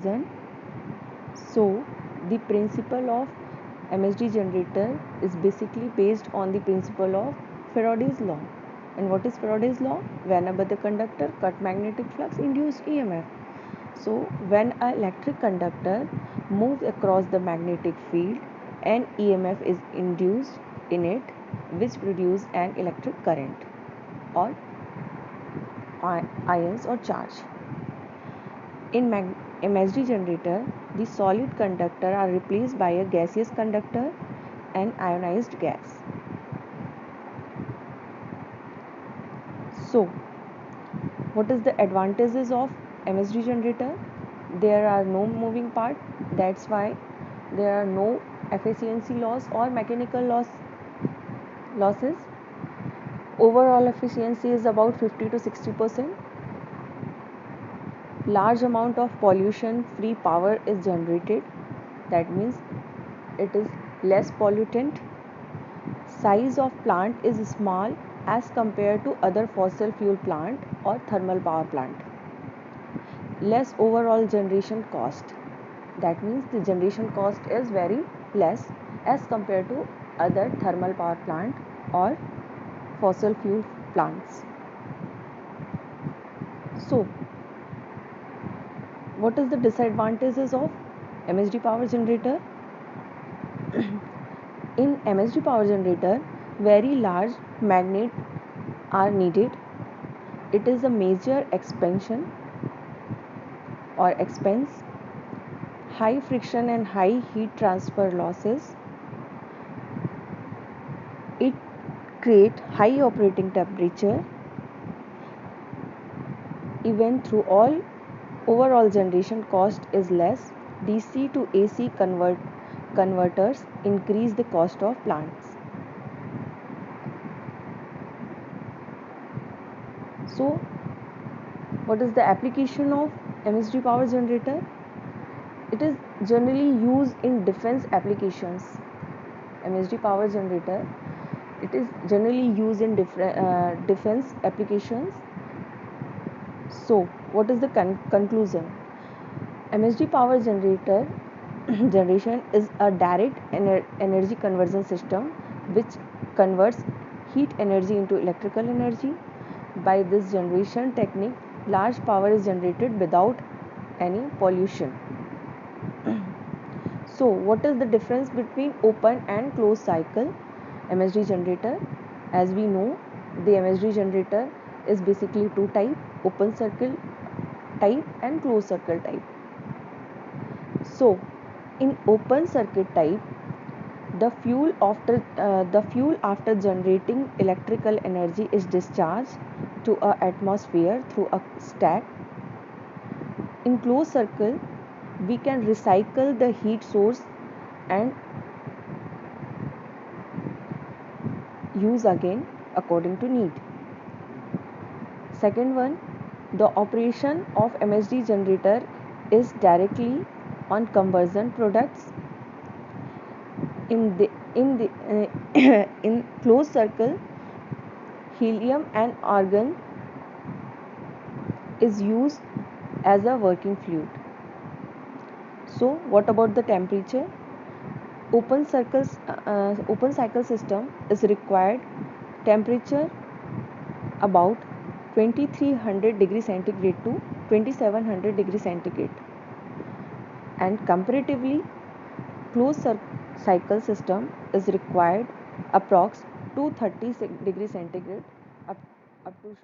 comparison. So the principle of MHD generator is basically based on the principle of Faraday's law. And what is Faraday's law? Whenever the conductor cut magnetic flux induced EMF. So when an electric conductor moves across the magnetic field, an EMF is induced in it, which produces an electric current or ions or charge. In MHD generator, the solid conductor are replaced by a gaseous conductor and ionized gas. So, what is the advantages of MHD generator? There are no moving part, that's why there are no efficiency loss or mechanical losses. Overall efficiency is about 50 to 60%. Large amount of pollution free power is generated, that means it is less pollutant. Size of plant is small as compared to other fossil fuel plant or thermal power plant. Less overall generation cost, that means the generation cost is very less as compared to other thermal power plant or fossil fuel plants. So what is the disadvantages of MHD power generator? In MHD power generator, very large magnets are needed. It is a major expansion or expense. High friction and high heat transfer losses. It creates high operating temperature. Even through all, overall generation cost is less. DC to AC converters increase the cost of plants. So what is the application of MHD power generator? It is generally used in defense applications. MHD power generator, it is generally used in defense applications. So what is the conclusion? MHD power generator generation is a direct energy conversion system which converts heat energy into electrical energy. By this generation technique, large power is generated without any pollution. So what is the difference between open and closed cycle MHD generator? As we know, the MHD generator is basically two type, open circle type and closed circle type. So in open circuit type, the fuel after generating electrical energy is discharged to a atmosphere through a stack. In closed circle, we can recycle the heat source and use again according to need. Second one, the operation of MHD generator is directly on conversion products. In closed circle, helium and argon is used as a working fluid. So what about the temperature? Open cycle system is required temperature about 2300 degree centigrade to 2700 degree centigrade, and comparatively closed cycle system is required approx 230 degree centigrade up to